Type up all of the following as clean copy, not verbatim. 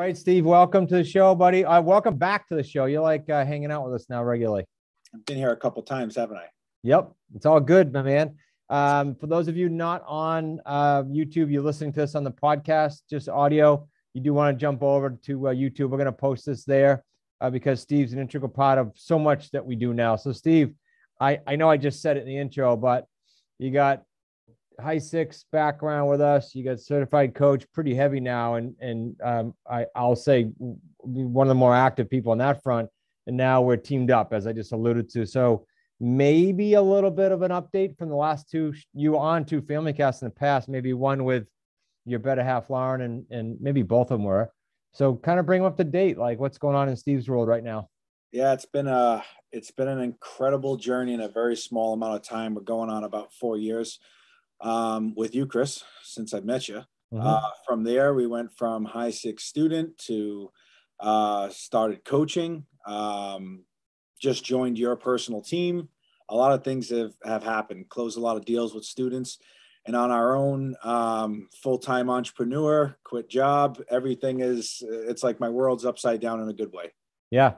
right, Steve, welcome to the show, buddy. Welcome back to the show. You're like hanging out with us now regularly. I've been here a couple times, haven't I? Yep, it's all good, my man. For those of you not on YouTube, you're listening to us on the podcast, just audio. You do want to jump over to YouTube. We're going to post this there because Steve's an integral part of so much that we do now. So, Steve, I know I just said it in the intro, but you got high six background with us. You got certified coach, pretty heavy now, and I'll say one of the more active people on that front. And now we're teamed up, as I just alluded to. So maybe a little bit of an update from the last two. You were on two family casts in the past, maybe one with your better half, Lauren, and maybe both of them were. So kind of bring them up to date, like what's going on in Steve's world right now. Yeah, it's been an incredible journey in a very small amount of time. We're going on about 4 years. With you, Chris, since I met you. From there, we went from high six student to started coaching, just joined your personal team. A lot of things have happened, closed a lot of deals with students, and on our own, full-time entrepreneur, quit job. Everything it's like my world's upside down in a good way. Yeah.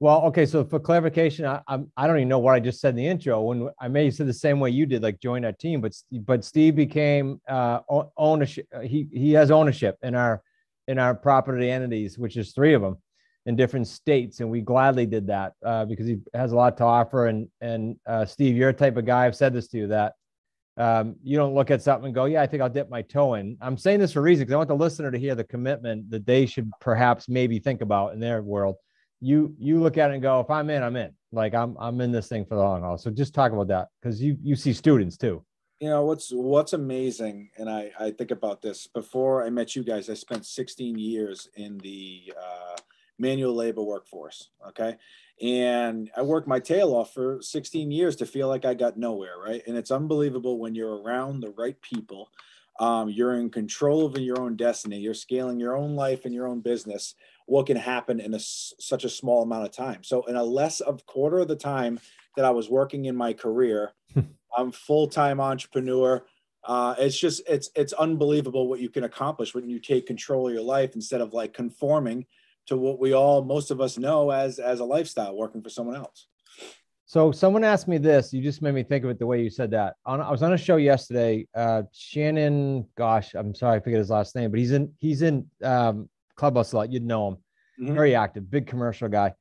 Well, okay. So for clarification, I don't even know what I just said in the intro. When I may have said the same way you did, like join our team, but Steve became ownership. He has ownership in our property entities, which is 3 of them in different states, and we gladly did that because he has a lot to offer. And Steve, you're a type of guy. I've said this to you that you don't look at something and go, yeah, I think I'll dip my toe in. I'm saying this for a reason because I want the listener to hear the commitment that they should perhaps maybe think about in their world. You look at it and go, if I'm in, I'm in. Like I'm in this thing for the long haul. So just talk about that because you see students too. You know, what's amazing, and I think about this. Before I met you guys, I spent 16 years in the manual labor workforce. Okay. And I worked my tail off for 16 years to feel like I got nowhere. Right. And it's unbelievable when you're around the right people. You're in control of your own destiny. You're scaling your own life and your own business. What can happen in such a small amount of time. So in a less of quarter of the time that I was working in my career, I'm full-time entrepreneur. It's unbelievable what you can accomplish when you take control of your life instead of like conforming to what most of us know as a lifestyle, working for someone else. So someone asked me this. You just made me think of it the way you said that. I was on a show yesterday. Shannon, gosh, I'm sorry, I forget his last name, but he's in Clubhouse a lot. You'd know him. Mm-hmm. Very active, big commercial guy.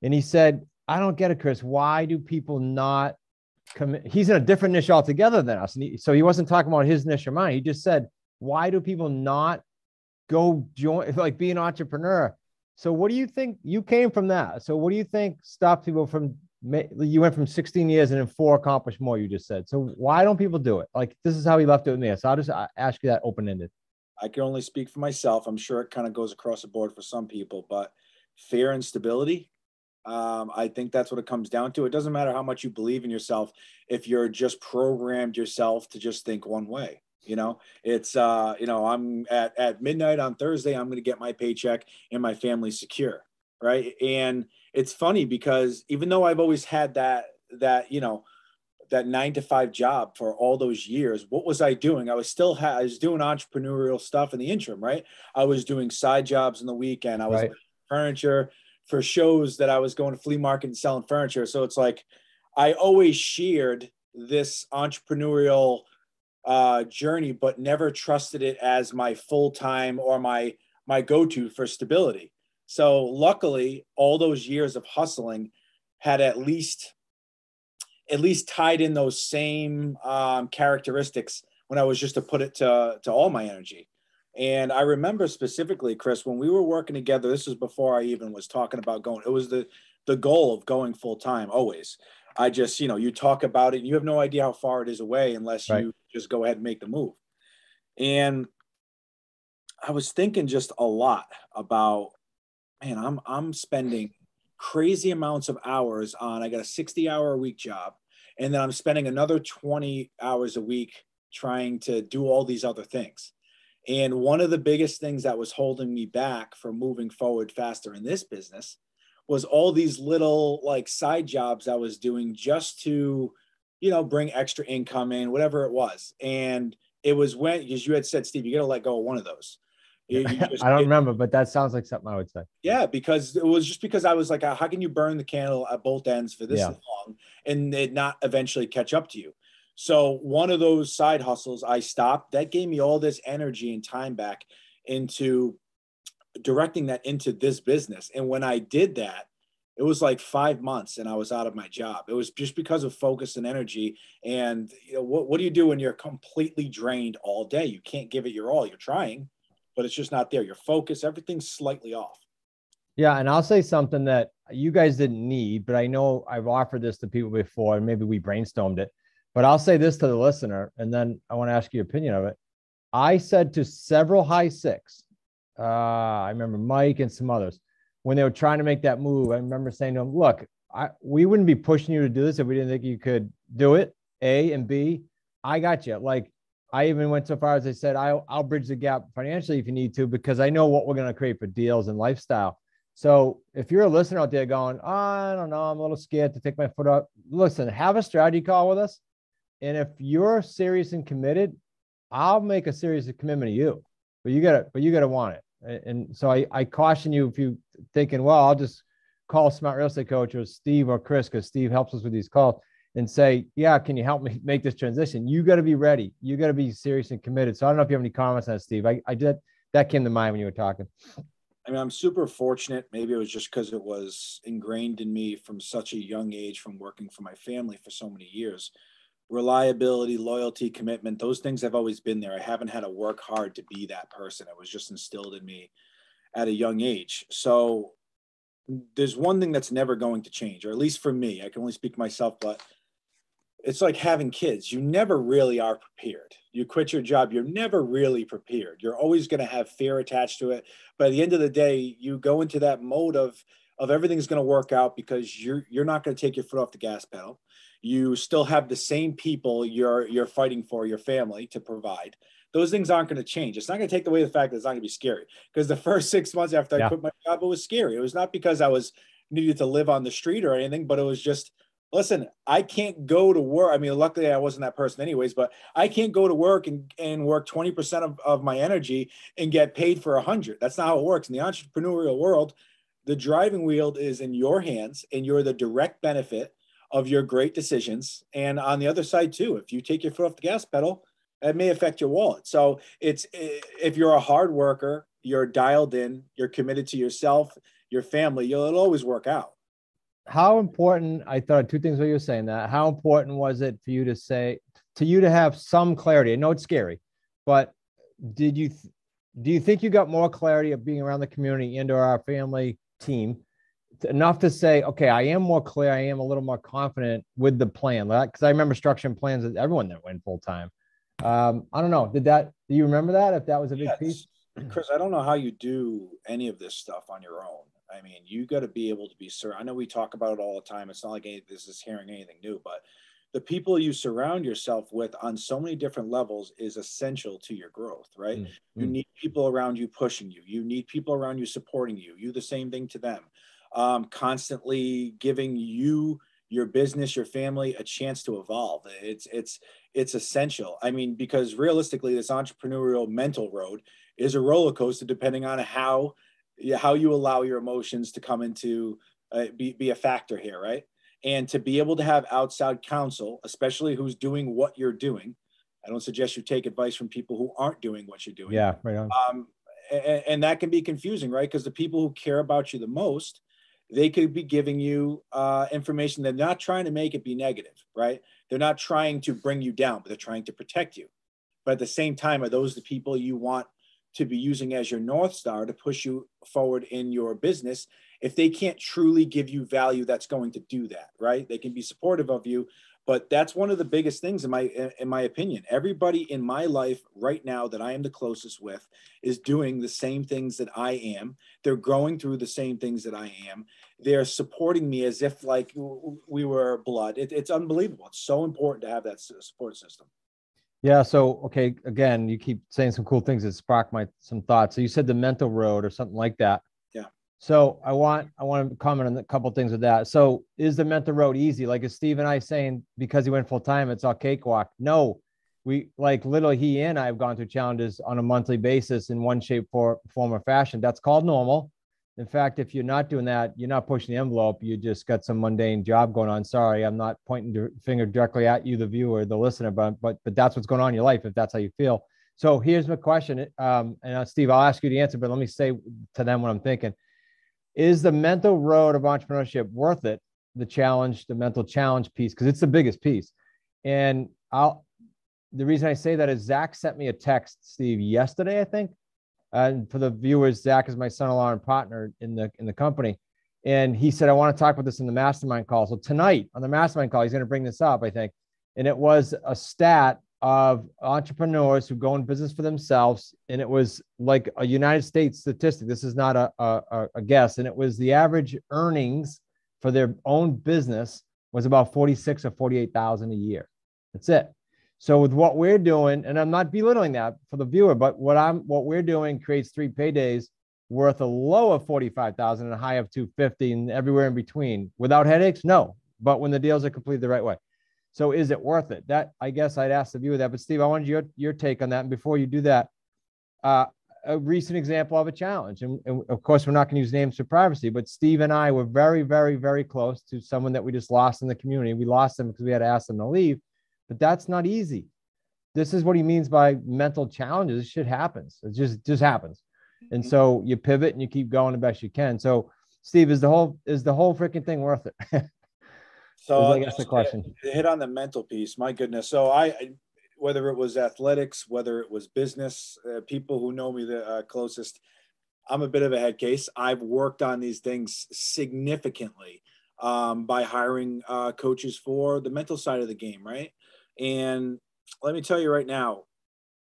And he said, I don't get it, Chris. Why do people not commit? He's in a different niche altogether than us. And so he wasn't talking about his niche or mine. He just said, why do people not go join, like be an entrepreneur? So what do you think? You came from that. So what do you think stopped people from, you went from 16 years and then 4 accomplished more, you just said. So why don't people do it? Like, this is how he left it with me. So I'll just ask you that open-ended. I can only speak for myself. I'm sure it kind of goes across the board for some people, but fear and stability. I think that's what it comes down to. It doesn't matter how much you believe in yourself if you're just programmed yourself to just think one way. You know, it's, I'm at midnight on Thursday, I'm going to get my paycheck and my family's secure. Right. And it's funny because even though I've always had that 9-to-5 job for all those years, what was I doing? I was doing entrepreneurial stuff in the interim, right? I was doing side jobs in the weekend. I was right. Furniture for shows that I was going to flea market and selling furniture. So it's like, I always shared this entrepreneurial journey, but never trusted it as my full-time or my go-to for stability. So luckily, all those years of hustling had at least tied in those same characteristics when I was just to put it to all my energy. And I remember specifically, Chris, when we were working together, this was before I even was talking about going, it was the goal of going full time always. I just, you talk about it and you have no idea how far it is away unless right. You just go ahead and make the move. And I was thinking just a lot about, man, I'm spending crazy amounts of hours on, I got a 60-hour a week job. And then I'm spending another 20 hours a week trying to do all these other things. And one of the biggest things that was holding me back from moving forward faster in this business was all these little like side jobs I was doing just to, bring extra income in, whatever it was. And it was because you had said, Steve, you got to let go of one of those. I don't remember, but that sounds like something I would say. Yeah, because it was just because I was like, how can you burn the candle at both ends for this long and it not eventually catch up to you? So one of those side hustles I stopped. That gave me all this energy and time back into directing that into this business. And when I did that, it was like 5 months and I was out of my job. It was just because of focus and energy. And what do you do when you're completely drained all day? You can't give it your all. You're trying, but it's just not there. Your focus, everything's slightly off. Yeah. And I'll say something that you guys didn't need, but I know I've offered this to people before and maybe we brainstormed it, but I'll say this to the listener. And then I want to ask your opinion of it. I said to several high six, I remember Mike and some others, when they were trying to make that move, I remember saying to them, look, we wouldn't be pushing you to do this if we didn't think you could do it. A, and B, I got you. Like, I even went so far as I said, I'll bridge the gap financially if you need to, because I know what we're going to create for deals and lifestyle. So if you're a listener out there going, oh, I don't know, I'm a little scared to take my foot up, listen, have a strategy call with us. And if you're serious and committed, I'll make a serious commitment to you, but you gotta want it. And so I caution you, if you thinking, well, I'll just call Smart Real Estate Coach or Steve or Chris, because Steve helps us with these calls, and say, yeah, can you help me make this transition? You got to be ready. You got to be serious and committed. So I don't know if you have any comments on that, Steve. I did, that came to mind when you were talking. I mean, I'm super fortunate. Maybe it was just because it was ingrained in me from such a young age, from working for my family for so many years. Reliability, loyalty, commitment, those things have always been there. I haven't had to work hard to be that person. It was just instilled in me at a young age. So there's one thing that's never going to change, or at least for me, I can only speak for myself, but it's like having kids. You never really are prepared. You quit your job, you're never really prepared. You're always going to have fear attached to it. But at the end of the day, you go into that mode of everything's going to work out, because you're not going to take your foot off the gas pedal. You still have the same people you're fighting for, your family, to provide. Those things aren't going to change. It's not going to take away the fact that it's not going to be scary. Because the first 6 months after I quit my job, it was scary. It was not because I was needed to live on the street or anything, but it was just, listen, I can't go to work. I mean, luckily I wasn't that person anyways, but I can't go to work and work 20% of my energy and get paid for 100. That's not how it works. In the entrepreneurial world, the driving wheel is in your hands and you're the direct benefit of your great decisions. And on the other side too, if you take your foot off the gas pedal, it may affect your wallet. So if you're a hard worker, you're dialed in, you're committed to yourself, your family, it'll always work out. How important, I thought two things while you were saying that, how important was it for you to have some clarity? I know it's scary, but do you think you got more clarity of being around the community and or our family team enough to say, okay, I am more clear, I am a little more confident with the plan? Because I remember structuring plans with everyone that went full time. I don't know. Do you remember that, if that was a big piece? Chris, I don't know how you do any of this stuff on your own. I mean, you got to be able to be certain. I know we talk about it all the time. It's not like this is hearing anything new, but the people you surround yourself with on so many different levels is essential to your growth, right? You need people around you pushing you. You need people around you supporting you. You the same thing to them. Constantly giving you, your business, your family, a chance to evolve. It's essential. I mean, because realistically, this entrepreneurial mental road is a roller coaster, depending on how you allow your emotions to come into be a factor here, right? And to be able to have outside counsel, especially who's doing what you're doing. I don't suggest you take advice from people who aren't doing what you're doing. Yeah, right on. And that can be confusing, right? Because the people who care about you the most, they could be giving you information. They're not trying to make it be negative, right? They're not trying to bring you down, but they're trying to protect you. But at the same time, are those the people you want to be using as your North Star to push you forward in your business? If they can't truly give you value, that's going to do that, right? They can be supportive of you, but that's one of the biggest things in my opinion. Everybody in my life right now that I am the closest with is doing the same things that I am. They're going through the same things that I am. They're supporting me as if like we were blood. It's unbelievable. It's so important to have that support system. Yeah. So, okay. Again, you keep saying some cool things that spark some thoughts. So you said the mental road or something like that. Yeah. So I want to comment on a couple of things with that. So is the mental road easy? Like, is Steve and I saying because he went full time, it's all cakewalk? No, we like literally he and I have gone through challenges on a monthly basis in one shape, form, or fashion. That's called normal. In fact, if you're not doing that, you're not pushing the envelope. You just got some mundane job going on. Sorry, I'm not pointing the finger directly at you, the viewer, the listener, but that's what's going on in your life if that's how you feel. So here's my question, and Steve, I'll ask you the answer, but let me say to them what I'm thinking. Is the mental road of entrepreneurship worth it? The challenge, the mental challenge piece, because it's the biggest piece. And the reason I say that is Zach sent me a text, Steve, yesterday, I think. And for the viewers, Zach is my son-in-law and partner in the company. And he said, I want to talk about this in the mastermind call. So tonight on the mastermind call, he's going to bring this up, I think. And it was a stat of entrepreneurs who go in business for themselves. And it was like a United States statistic. This is not a guess. And it was the average earnings for their own business was about 46 or 48,000 a year. That's it. So with what we're doing, and I'm not belittling that for the viewer, but what we're doing creates 3 paydays worth a low of 45,000 and a high of 250 and everywhere in between. Without headaches, no. But when the deals are completed the right way. So is it worth it? That, I guess I'd ask the viewer that. But Steve, I wanted your take on that. And before you do that, a recent example of a challenge. And of course, we're not going to use names for privacy, but Steve and I were very, very, very close to someone that we just lost in the community. We lost them because we had to ask them to leave. But that's not easy. This is what he means by mental challenges. This shit happens. It just happens. And so you pivot and you keep going the best you can. So Steve, is the whole freaking thing worth it? So I guess the question. Hit on the mental piece. My goodness. So whether it was athletics, whether it was business, people who know me the closest, I'm a bit of a head case. I've worked on these things significantly by hiring coaches for the mental side of the game, right? And let me tell you right now,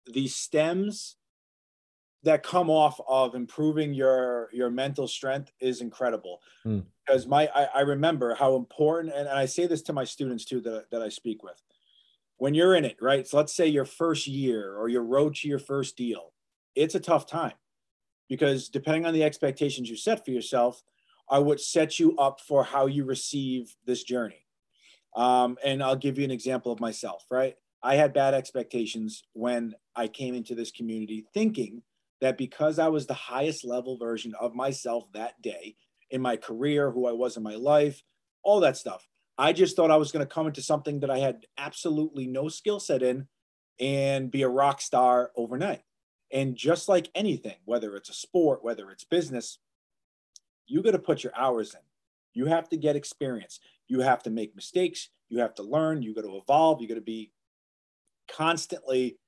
the stems that come off of improving your mental strength is incredible. Because I remember how important, and I say this to my students too that I speak with, when you're in it, right? So let's say your first year or your road to your first deal, it's a tough time because depending on the expectations you set for yourself are what sets you up for how you receive this journey. And I'll give you an example of myself, right? I had bad expectations when I came into this community thinking that because I was the highest level version of myself that day in my career, who I was in my life, all that stuff, I just thought I was going to come into something that I had absolutely no skill set in and be a rock star overnight. And just like anything, whether it's a sport, whether it's business, you got to put your hours in. You have to get experience. You have to make mistakes. You have to learn. You got to evolve. You got to be constantly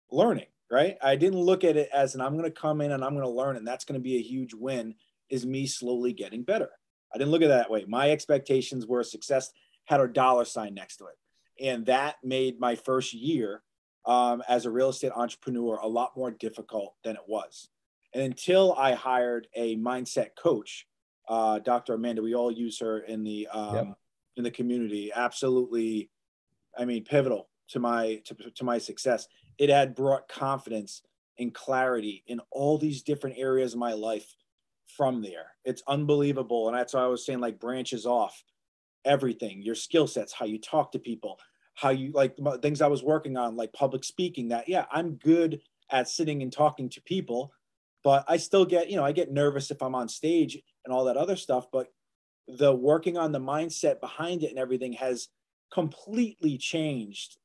learning, right? I didn't look at it as I'm going to come in and I'm going to learn and that's going to be a huge win, is me slowly getting better. I didn't look at it that way. My expectations were success had a dollar sign next to it. And that made my first year as a real estate entrepreneur a lot more difficult than it was. And until I hired a mindset coach, Dr. Amanda, we all use her in the community. Absolutely, I mean, pivotal to my success. It had brought confidence and clarity in all these different areas of my life from there. It's unbelievable. And that's why I was saying, like, branches off everything, your skill sets, how you talk to people, how you like things I was working on, like public speaking, that, yeah, I'm good at sitting and talking to people, but I still get, I get nervous if I'm on stage and all that other stuff. But the working on the mindset behind it and everything has completely changed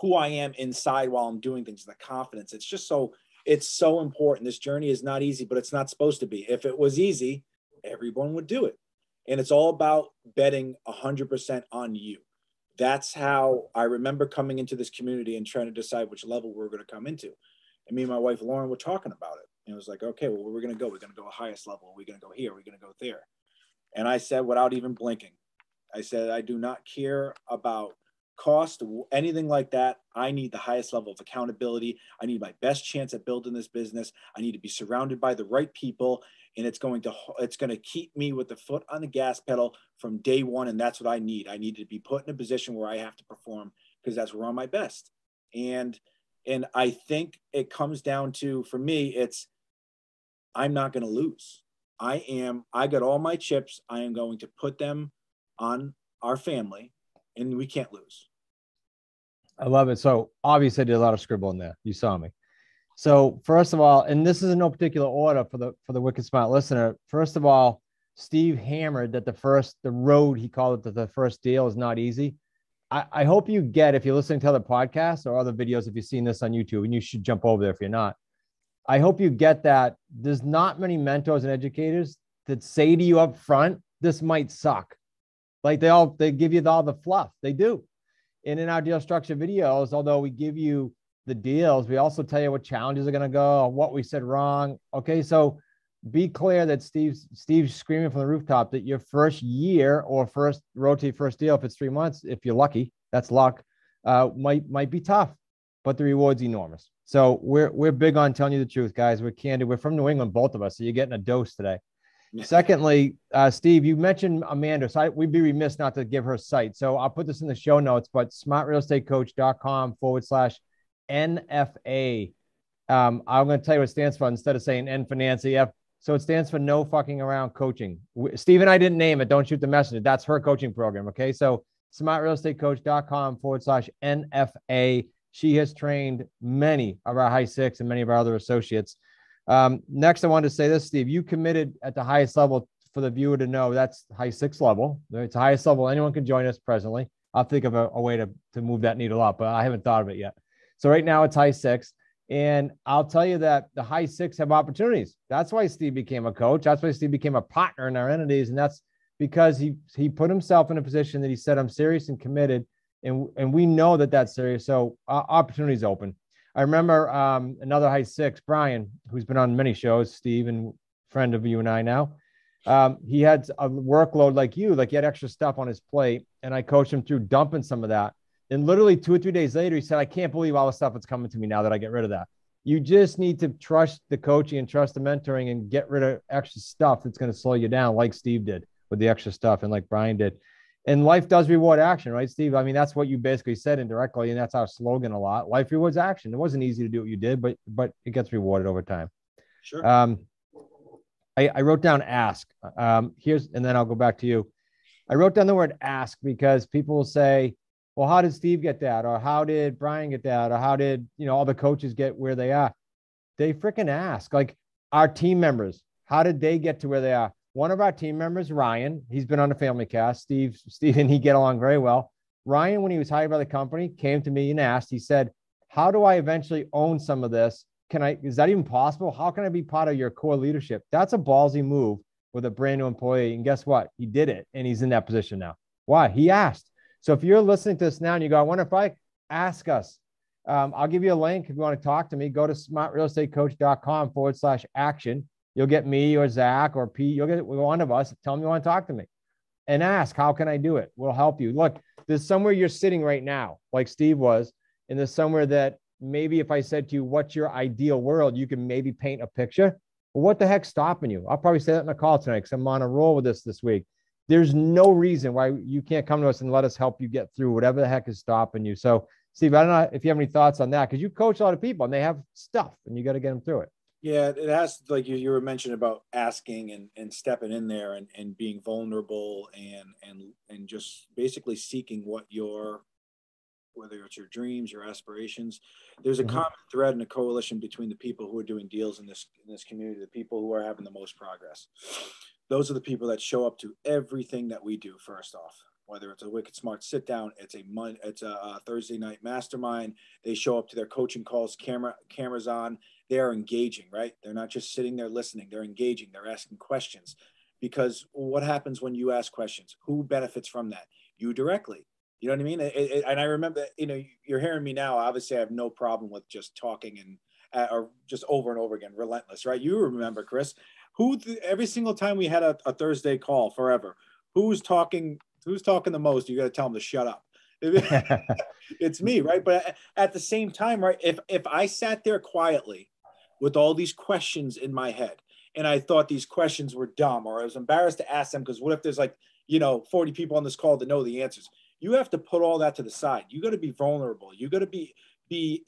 who I am inside while I'm doing things, the confidence. It's so important. This journey is not easy, but it's not supposed to be. If it was easy, everyone would do it. And it's all about betting 100% on you. That's how I remember coming into this community and trying to decide which level we were going to come into. And me and my wife, Lauren, were talking about it. And it was like, okay, well, where we're going to go? We're going to go highest level. We're going to go here. We're going to go there. And I said, without even blinking, I said, I do not care about cost, anything like that. I need the highest level of accountability. I need my best chance at building this business. I need to be surrounded by the right people. And it's going to keep me with the foot on the gas pedal from day one. And that's what I need. I need to be put in a position where I have to perform because that's where I'm my best. And I think it comes down to, for me, I'm not going to lose. I got all my chips. I am going to put them on our family, and we can't lose. I love it. So obviously I did a lot of scribbling there. You saw me. So first of all, and this is in no particular order for the Wicked Smart listener. First of all, Steve hammered that the road, he called it, that the first deal is not easy. I hope you get, if you're listening to other podcasts or other videos, if you've seen this on YouTube, and you should jump over there if you're not. I hope you get that there's not many mentors and educators that say to you up front, this might suck. Like they give you all the fluff. They do. And in our deal structure videos, although we give you the deals, we also tell you what challenges are going to go, what we said wrong. Okay. So be clear that Steve's screaming from the rooftop that your first year or first rotate first deal, if it's 3 months, if you're lucky, that's luck, might be tough, but the reward's enormous. So we're big on telling you the truth, guys. We're candid. We're from New England, both of us. So you're getting a dose today. Secondly, Steve, you mentioned Amanda, so we'd be remiss not to give her site. So I'll put this in the show notes, but smartrealestatecoach.com/NFA. I'm going to tell you what it stands for instead of saying N for Nancy, F. So it stands for no fucking around coaching. Steve and I didn't name it. Don't shoot the messenger. That's her coaching program. Okay. So smartrealestatecoach.com/NFA. She has trained many of our high six and many of our other associates. Next, I wanted to say this, Steve, you committed at the highest level for the viewer to know that's high six level. It's the highest level. Anyone can join us presently. I'll think of a way to move that needle up, but I haven't thought of it yet. So right now it's high six. And I'll tell you that the high six have opportunities. That's why Steve became a coach. That's why Steve became a partner in our entities. And that's because he put himself in a position that he said, I'm serious and committed. And we know that that's serious. So opportunities open. I remember another high six, Brian, who's been on many shows, Steve, and friend of you and I now. He had a workload like you, like he had extra stuff on his plate. And I coached him through dumping some of that. And literally 2 or 3 days later, he said, I can't believe all the stuff that's coming to me now that I get rid of that. You just need to trust the coaching and trust the mentoring and get rid of extra stuff that's going to slow you down, like Steve did with the extra stuff and like Brian did. And life does reward action, right, Steve? I mean, that's what you basically said indirectly, and that's our slogan a lot. Life rewards action. It wasn't easy to do what you did, but it gets rewarded over time. Sure. I wrote down ask. And then I'll go back to you. I wrote down the word ask because people will say, well, how did Steve get that? Or how did Brian get that? Or how did, all the coaches get where they are? They freaking ask. Like our team members, how did they get to where they are? One of our team members, Ryan, he's been on the family cast. Steve and he get along very well. Ryan, when he was hired by the company, came to me and asked, he said, how do I eventually own some of this? Is that even possible? How can I be part of your core leadership? That's a ballsy move with a brand new employee. And guess what? He did it. And he's in that position now. Why? He asked. So if you're listening to this now and you go, I wonder if I ask us, I'll give you a link. If you want to talk to me, go to smartrealestatecoach.com/action. You'll get me or Zach or Pete. You'll get one of us. Tell me you want to talk to me and ask, how can I do it? We'll help you. Look, there's somewhere you're sitting right now, like Steve was, and there's somewhere that maybe if I said to you, what's your ideal world? You can maybe paint a picture. Well, what the heck's stopping you? I'll probably say that in the call tonight because I'm on a roll with this week. There's no reason why you can't come to us and let us help you get through whatever the heck is stopping you. So, Steve, I don't know if you have any thoughts on that because you coach a lot of people and they have stuff and you got to get them through it. Yeah, it has, like you were mentioning about asking and stepping in there and being vulnerable and just basically seeking whether it's your dreams, your aspirations. There's a common thread and a coalition between the people who are doing deals in this community, the people who are having the most progress. Those are the people that show up to everything that we do. First off, whether it's a Wicked Smart sit down, it's a Thursday night mastermind. They show up to their coaching calls, cameras on. They are engaging, right? They're not just sitting there listening. They're engaging. They're asking questions. Because what happens when you ask questions? Who benefits from that? You directly. You know what I mean? And I remember, you're hearing me now. Obviously, I have no problem with just talking or just over and over again, relentless, right? You remember, Chris, every single time we had a Thursday call forever, who's talking the most? You got to tell them to shut up. It's me, right? But at the same time, right? If I sat there quietly with all these questions in my head and I thought these questions were dumb or I was embarrassed to ask them because what if there's 40 people on this call that know the answers? You have to put all that to the side. You got to be vulnerable. You got to be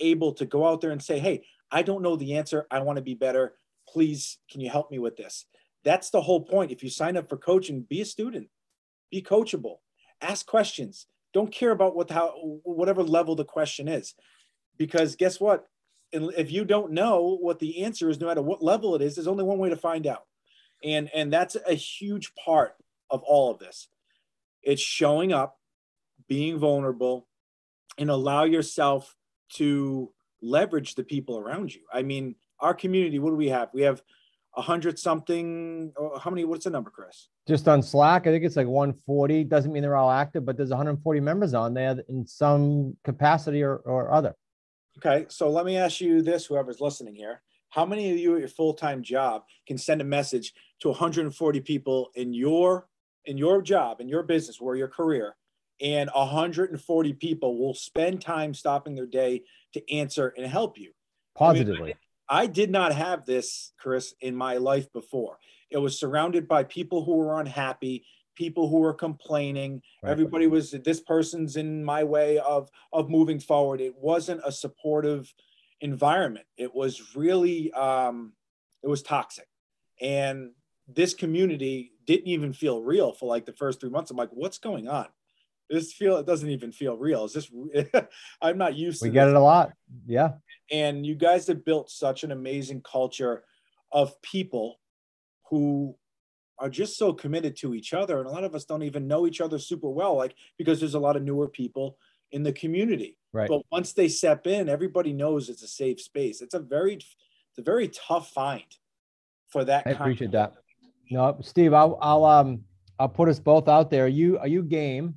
able to go out there and say, hey, I don't know the answer. I want to be better. Please, can you help me with this? That's the whole point. If you sign up for coaching, be a student, be coachable, ask questions, Don't care about whatever level the question is, because guess what? If you don't know what the answer is, no matter what level it is, there's only one way to find out. And that's a huge part of all of this. It's showing up, being vulnerable, and allow yourself to leverage the people around you. I mean, our community, what do we have? We have 100 something. How many? What's the number, Chris? Just on Slack, I think it's like 140. Doesn't mean they're all active, but there's 140 members on there in some capacity or other. Okay, so let me ask you this, whoever's listening here. How many of you at your full-time job can send a message to 140 people in your job, in your business, or your career, and 140 people will spend time stopping their day to answer and help you? Positively. I did not have this, Chris, in my life before. It was surrounded by people who were unhappy, people who were complaining. Right. Everybody was, this person's in my way of moving forward. It wasn't a supportive environment. It was really, it was toxic. And this community didn't even feel real for like the first 3 months. I'm like, what's going on? It doesn't even feel real. Is this, I'm not used to this. We get it a lot. Yeah. And you guys have built such an amazing culture of people who are just so committed to each other. And a lot of us don't even know each other super well, like, because there's a lot of newer people in the community. Right. But once they step in, everybody knows it's a safe space. It's a very tough find for that. I appreciate that. No, Steve, I'll put us both out there. Are you game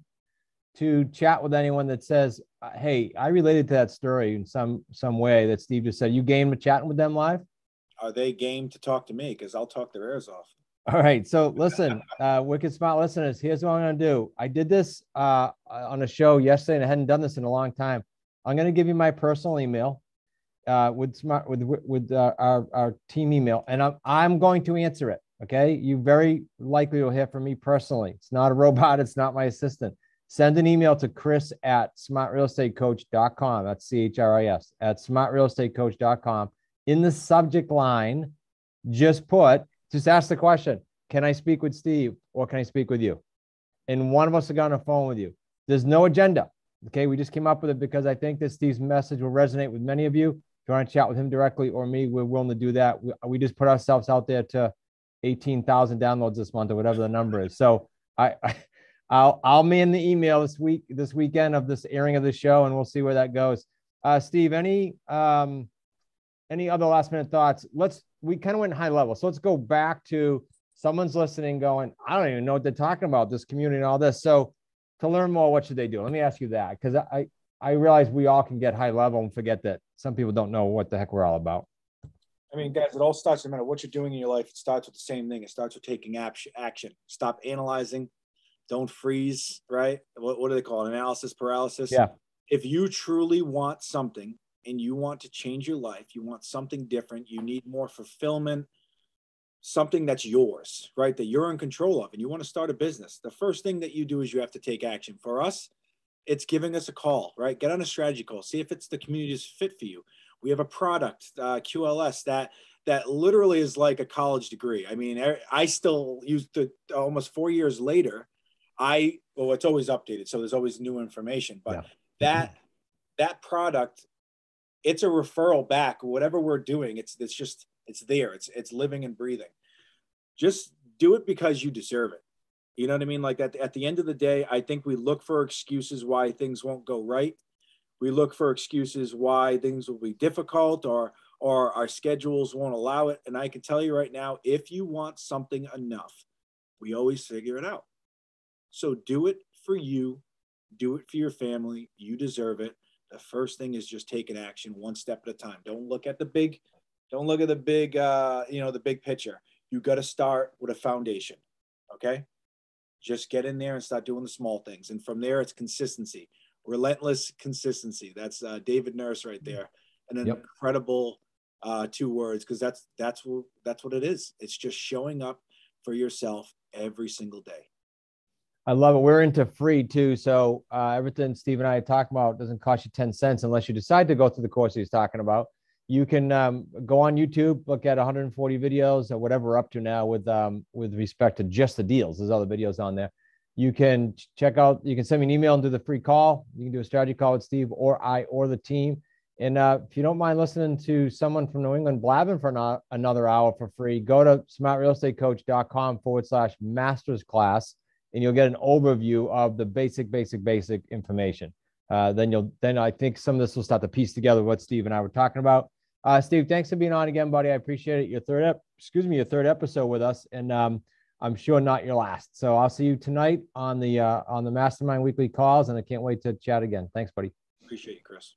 to chat with anyone that says, hey, I related to that story in some way that Steve just said? You game to chatting with them live? Are they game to talk to me? Because I'll talk their ears off. All right. So listen, Wicked Smart listeners, here's what I'm going to do. I did this on a show yesterday, and I hadn't done this in a long time. I'm going to give you my personal email with our team email, and I'm going to answer it. Okay. You very likely will hear from me personally. It's not a robot. It's not my assistant. Send an email to chris@smartrealestatecoach.com. That's CHRIS at smartrealestatecoach.com. In the subject line, just ask the question, can I speak with Steve or can I speak with you? And one of us will get on the phone with you. There's no agenda. Okay. We just came up with it because I think that Steve's message will resonate with many of you. If you want to chat with him directly or me, we're willing to do that. We just put ourselves out there to 18,000 downloads this month or whatever the number is. So I'll man the email this weekend of this airing of the show, and we'll see where that goes. Steve, any other last minute thoughts? We kind of went high level. So let's go back to someone's listening going, I don't even know what they're talking about, this community and all this. So to learn more, what should they do? Let me ask you that, because I realize we all can get high level and forget that some people don't know what the heck we're all about. I mean, guys, it all starts, no matter what you're doing in your life, it starts with the same thing. It starts with taking action. Stop analyzing. Don't freeze, right? What do they call it? Analysis paralysis. Yeah. If you truly want something and you want to change your life, you want something different, you need more fulfillment, something that's yours, right? That you're in control of, and you want to start a business. The first thing that you do is you have to take action. For us, it's giving us a call, right? Get on a strategy call. See if it's the community's fit for you. We have a product, QLS, that literally is like a college degree. I mean, I still use it almost 4 years later. It's always updated, so there's always new information. But yeah. that product, it's a referral back. Whatever we're doing, it's there. It's living and breathing. Just do it because you deserve it. You know what I mean? Like at the end of the day, I think we look for excuses why things won't go right. We look for excuses why things will be difficult or our schedules won't allow it. And I can tell you right now, if you want something enough, we always figure it out. So do it for you. Do it for your family. You deserve it. The first thing is just taking action one step at a time. Don't look at the big picture. You got to start with a foundation. Okay. Just get in there and start doing the small things. And from there, it's consistency, relentless consistency. That's David Nurse right there. And an incredible 2 words, because that's what it is. It's just showing up for yourself every single day. I love it. We're into free too. So everything Steve and I talk about doesn't cost you 10 cents unless you decide to go through the course he's talking about. You can go on YouTube, look at 140 videos or whatever we're up to now with respect to just the deals. There's other videos on there. You can you can send me an email and do the free call. You can do a strategy call with Steve or I or the team. And if you don't mind listening to someone from New England blabbing for another hour for free, go to smartrealestatecoach.com/masters class, and you'll get an overview of the basic information. Then I think some of this will start to piece together what Steve and I were talking about. Steve, thanks for being on again, buddy. I appreciate it. Your third episode with us, and I'm sure not your last. So I'll see you tonight on the Mastermind weekly calls, and I can't wait to chat again. Thanks, buddy. Appreciate you, Chris.